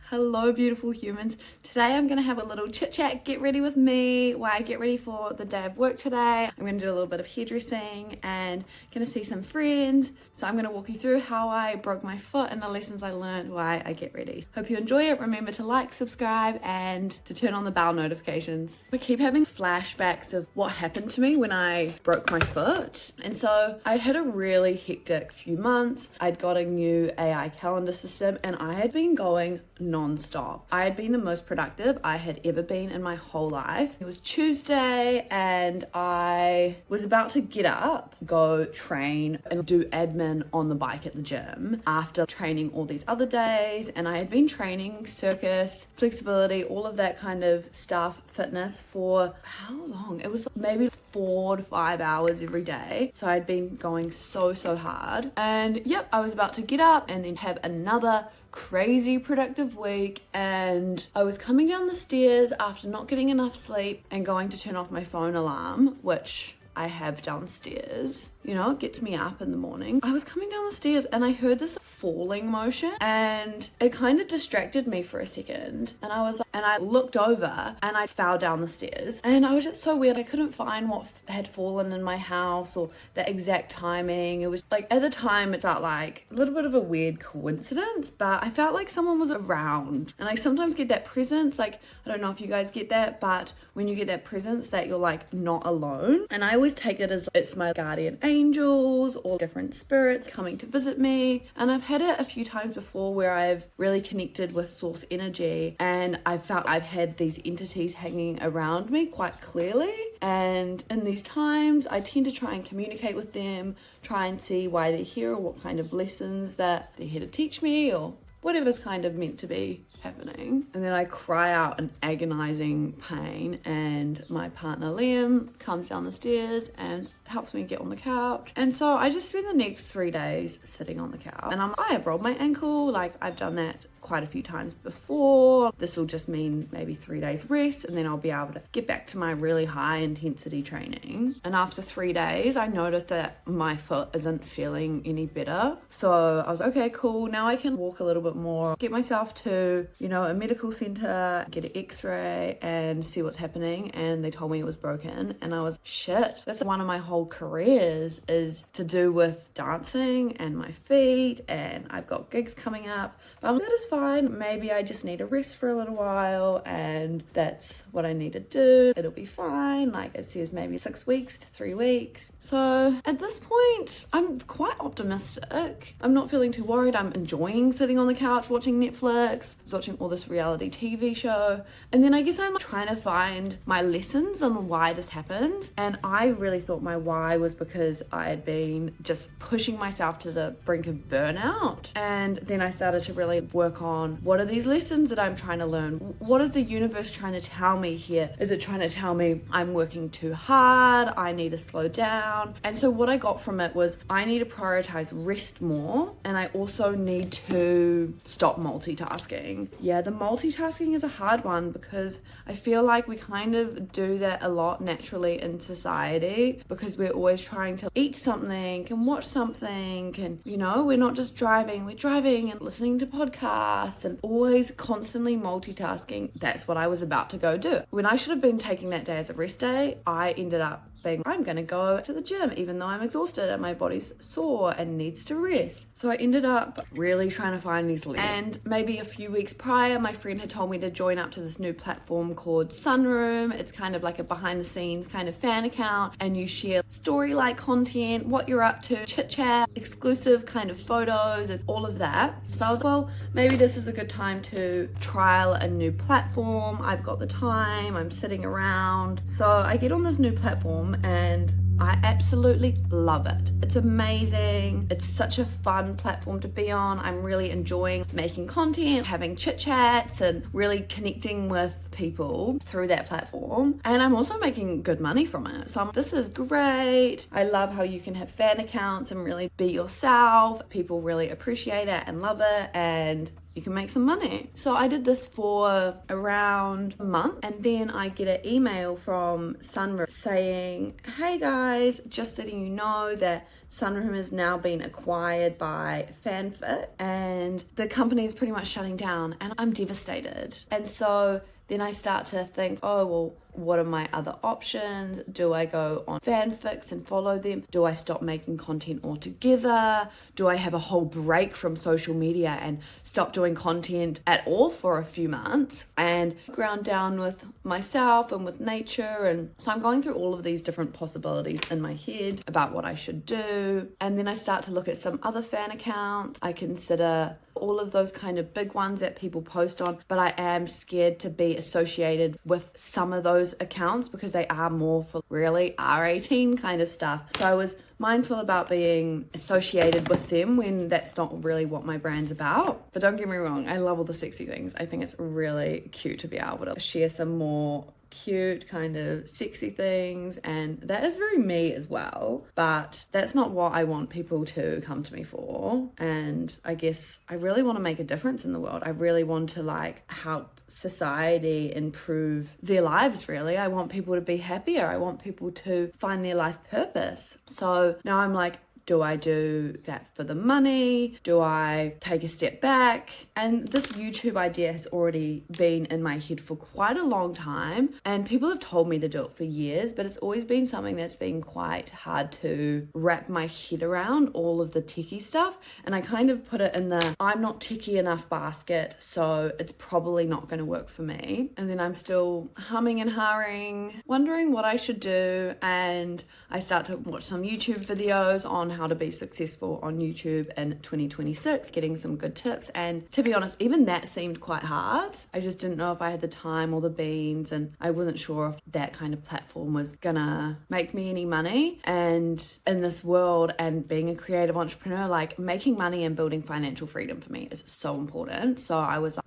Hello beautiful humans. Today I'm going to have a little chit chat, get ready with me while I get ready for the day of work today. I'm going to do a little bit of hairdressing and going to see some friends. So I'm going to walk you through how I broke my foot and the lessons I learned while I get ready. Hope you enjoy it. Remember to like, subscribe and to turn on the bell notifications. I keep having flashbacks of what happened to me when I broke my foot. And so I'd had a really hectic few months. I'd got a new AI calendar system and I had been going non-stop. I had been the most productive I had ever been in my whole life. It was Tuesday and I was about to get up, go train and do admin on the bike at the gym after training all these other days. And I had been training circus, flexibility, all of that kind of stuff, fitness for how long? It was maybe 4 to 5 hours every day. So I'd been going so hard. And yep, I was about to get up and then have another crazy productive week, and I was coming down the stairs after not getting enough sleep and going to turn off my phone alarm, which I have downstairs. You know, it gets me up in the morning. I was coming down the stairs and I heard this falling motion and it kind of distracted me for a second. And I looked over and I fell down the stairs. And I was just so weird. I couldn't find what had fallen in my house or the exact timing. It was like, at the time, it felt like a little bit of a weird coincidence, but I felt like someone was around. And I sometimes get that presence. Like, I don't know if you guys get that, but when you get that presence that you're like not alone. And I always take it as it's my guardian angels or different spirits coming to visit me. And I've had it a few times before where I've really connected with source energy and I felt I've had these entities hanging around me quite clearly. And in these times, I tend to try and communicate with them, try and see why they're here or what kind of lessons that they're here to teach me or whatever's kind of meant to be happening. And then I cry out in agonizing pain and my partner Liam comes down the stairs and helps me get on the couch. And so I just spend the next 3 days sitting on the couch and I have rolled my ankle. Like I've done that quite a few times before. This will just mean maybe 3 days rest and then I'll be able to get back to my really high intensity training. And after 3 days, I noticed that my foot isn't feeling any better. So I was like, okay, cool. Now I can walk a little bit more, get myself to, a medical center, get an x-ray and see what's happening. And they told me it was broken and I was shit. That's one of my whole careers is to do with dancing and my feet and I've got gigs coming up. But that is fine. Maybe I just need a rest for a little while and that's what I need to do. It'll be fine. Like it says maybe 6 weeks to 3 weeks. So at this point, I'm quite optimistic. I'm not feeling too worried. I'm enjoying sitting on the couch watching Netflix. I was watching all this reality TV show. And then I guess I'm trying to find my lessons on why this happened. And I really thought my why was because I had been just pushing myself to the brink of burnout. And then I started to really work on what are these lessons that I'm trying to learn? What is the universe trying to tell me here? Is it trying to tell me I'm working too hard? I need to slow down. And so what I got from it was I need to prioritize rest more. And I also need to stop multitasking. Yeah, the multitasking is a hard one because I feel like we kind of do that a lot naturally in society because we're always trying to eat something and watch something and, we're not just driving, we're driving and listening to podcasts and always constantly multitasking. That's what I was about to go do. When I should have been taking that day as a rest day, I ended up I'm going to go to the gym even though I'm exhausted and my body's sore and needs to rest. So I ended up really trying to find these links. And maybe a few weeks prior, my friend had told me to join up to this new platform called Sunroom. It's kind of like a behind the scenes kind of fan account and you share story-like content, what you're up to, chit chat, exclusive kind of photos and all of that. So I was like, well, maybe this is a good time to trial a new platform. I've got the time, I'm sitting around. So I get on this new platform and I absolutely love it. It's amazing. It's such a fun platform to be on. I'm really enjoying making content, having chit chats and really connecting with people through that platform. And I'm also making good money from it. So this is great. I love how you can have fan accounts and really be yourself. People really appreciate it and love it. And you can make some money. So I did this for around a month, and then I get an email from Sunroom saying, hey guys, just letting you know that Sunroom has now been acquired by Fanfic and the company is pretty much shutting down, and I'm devastated. And so then I start to think, oh, well, what are my other options? Do I go on fanfics and follow them? Do I stop making content altogether? Do I have a whole break from social media and stop doing content at all for a few months and ground down with myself and with nature? And so I'm going through all of these different possibilities in my head about what I should do. And then I start to look at some other fan accounts. I consider all of those kind of big ones that people post on, but I am scared to be associated with some of those accounts because they are more for really R18 kind of stuff. So I was mindful about being associated with them when that's not really what my brand's about. But don't get me wrong, I love all the sexy things. I think it's really cute to be able to share some more cute kind of sexy things, and that is very me as well, but that's not what I want people to come to me for. And I guess I really want to make a difference in the world. I really want to like help society improve their lives. Really, I want people to be happier. I want people to find their life purpose. So now I'm like, do I do that for the money? Do I take a step back? And this YouTube idea has already been in my head for quite a long time, and people have told me to do it for years, but it's always been something that's been quite hard to wrap my head around, all of the techie stuff. And I kind of put it in the I'm not techie enough basket, so it's probably not going to work for me. And then I'm still humming and hawing, wondering what I should do. And I start to watch some YouTube videos on how to be successful on YouTube in 2026, getting some good tips. And to be honest, even that seemed quite hard. I just didn't know if I had the time or the beans, and I wasn't sure if that kind of platform was gonna make me any money. And in this world and being a creative entrepreneur, like making money and building financial freedom for me is so important. So I was like,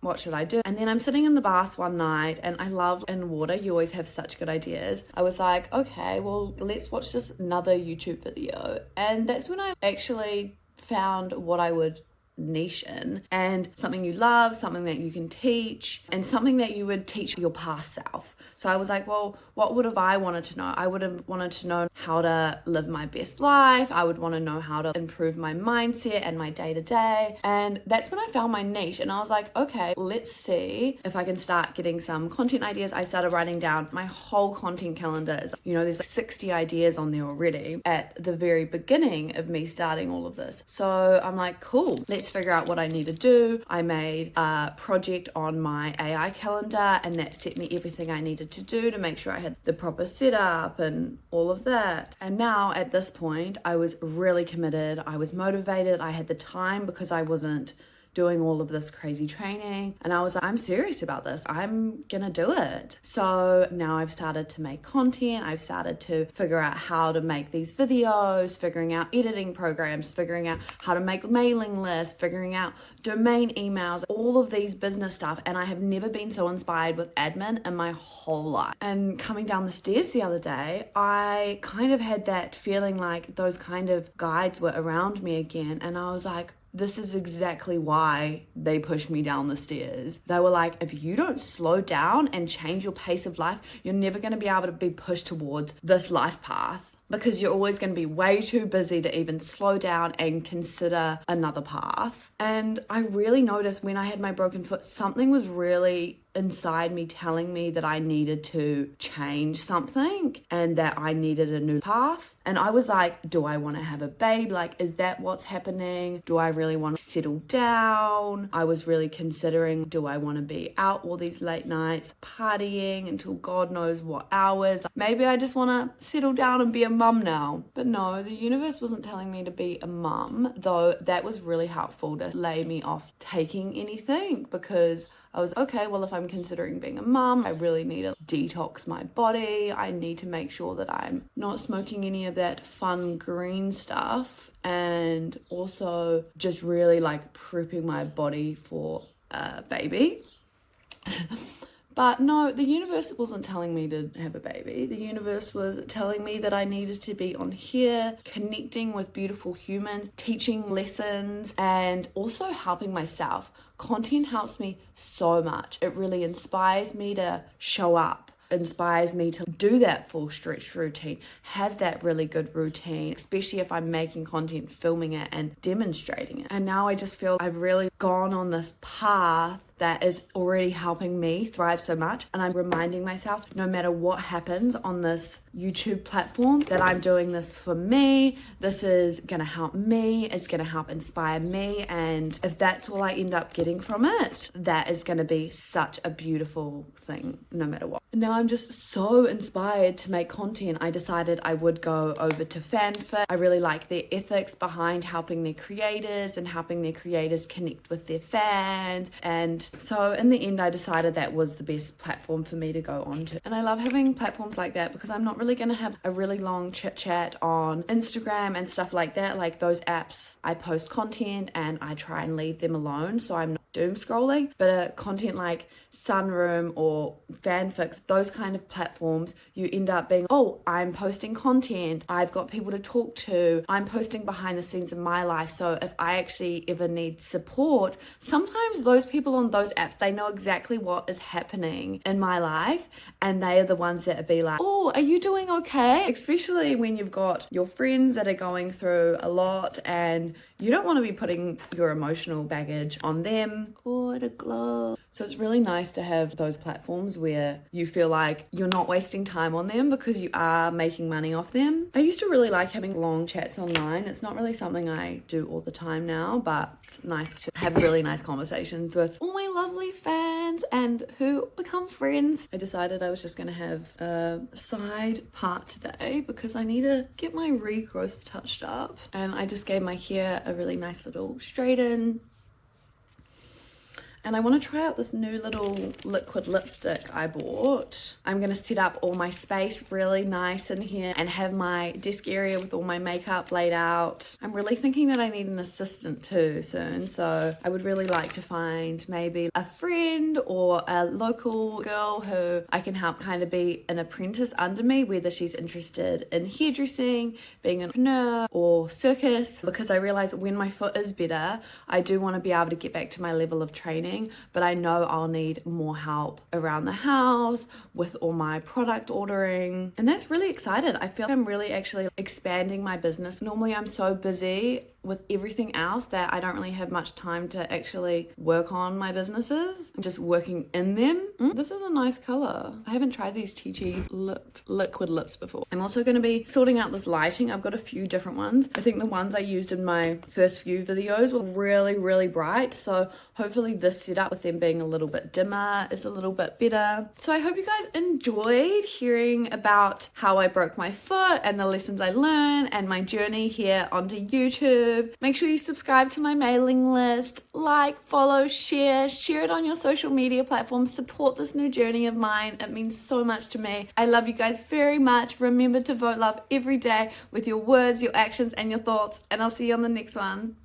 what should I do? And then I'm sitting in the bath one night, and I love in water, you always have such good ideas. I was like, okay, well, let's watch this another YouTube video. And that's when I actually found what I would niche in, and something you love, something that you can teach, and something that you would teach your past self. So I was like, well, what would have I wanted to know? I would have wanted to know how to live my best life. I would want to know how to improve my mindset and my day-to-day. And that's when I found my niche, and I was like, okay, let's see if I can start getting some content ideas. I started writing down my whole content calendar. There's like 60 ideas on there already at the very beginning of me starting all of this. So I'm like, cool, let's figure out what I need to do. I made a project on my AI calendar, and that set me everything I needed to do to make sure I had the proper setup and all of that. And now at this point, I was really committed. I was motivated. I had the time because I wasn't doing all of this crazy training, and I was like, I'm serious about this. I'm gonna do it. So now I've started to make content. I've started to figure out how to make these videos, figuring out editing programs, figuring out how to make mailing lists, figuring out domain emails, all of these business stuff. And I have never been so inspired with admin in my whole life. And coming down the stairs the other day, I kind of had that feeling like those kind of guides were around me again, and I was like, this is exactly why they pushed me down the stairs. They were like, if you don't slow down and change your pace of life, you're never going to be able to be pushed towards this life path, because you're always going to be way too busy to even slow down and consider another path. And I really noticed when I had my broken foot, something was really inside me telling me that I needed to change something and that I needed a new path. And I was like, do I want to have a baby? Like, is that what's happening? Do I really want to settle down? I was really considering, do I want to be out all these late nights partying until God knows what hours? Maybe I just want to settle down and be a mum now. But no, the universe wasn't telling me to be a mum, though that was really helpful to lay me off taking anything, because I was okay, well, if I'm considering being a mum, I really need to detox my body. I need to make sure that I'm not smoking any of that fun green stuff, and also just really like prepping my body for a baby. But no, the universe wasn't telling me to have a baby. The universe was telling me that I needed to be on here, connecting with beautiful humans, teaching lessons, and also helping myself. Content helps me so much. It really inspires me to show up, inspires me to do that full stretch routine, have that really good routine, especially if I'm making content, filming it and demonstrating it. And now I just feel I've really gone on this path that is already helping me thrive so much. And I'm reminding myself, no matter what happens on this YouTube platform, that I'm doing this for me. This is gonna help me. It's gonna help inspire me. And if that's all I end up getting from it, that is gonna be such a beautiful thing, no matter what. Now I'm just so inspired to make content. I decided I would go over to FanFit. I really like their ethics behind helping their creators and helping their creators connect with their fans. And so in the end, I decided that was the best platform for me to go on to. And I love having platforms like that because I'm not really going to have a really long chit chat on Instagram and stuff like that. Like those apps, I post content and I try and leave them alone so I'm not doom scrolling. But a content like Sunroom or Fanfics, those kind of platforms, you end up being, oh, I'm posting content, I've got people to talk to, I'm posting behind the scenes of my life. So if I actually ever need support, sometimes those people on those apps, they know exactly what is happening in my life, and they are the ones that be like, oh, are you doing okay? Especially when you've got your friends that are going through a lot and you don't want to be putting your emotional baggage on them or the glow. So it's really nice to have those platforms where you feel like you're not wasting time on them because you are making money off them. I used to really like having long chats online. It's not really something I do all the time now, but it's nice to have really nice conversations with all my lovely fans and who become friends. I decided I was just going to have a side part today because I need to get my regrowth touched up. And I just gave my hair a really nice little straighten. And I want to try out this new little liquid lipstick I bought. I'm going to set up all my space really nice in here and have my desk area with all my makeup laid out. I'm really thinking that I need an assistant too soon. So I would really like to find maybe a friend or a local girl who I can help kind of be an apprentice under me, whether she's interested in hairdressing, being an entrepreneur or circus, because I realize when my foot is better, I do want to be able to get back to my level of training. But I know I'll need more help around the house with all my product ordering, and that's really excited. I feel like I'm really actually expanding my business. Normally I'm so busy with everything else that I don't really have much time to actually work on my businesses. I'm just working in them. This is a nice color. I haven't tried these Chi liquid lips before. I'm also going to be sorting out this lighting. I've got a few different ones. I think the ones I used in my first few videos were really bright, so hopefully this setup with them being a little bit dimmer is a little bit better. So I hope you guys enjoyed hearing about how I broke my foot and the lessons I learned and my journey here onto YouTube. Make sure you subscribe to my mailing list, like, follow, share it on your social media platforms. Support this new journey of mine. It means so much to me. I love you guys very much. Remember to vote love every day with your words, your actions, and your thoughts. And I'll see you on the next one.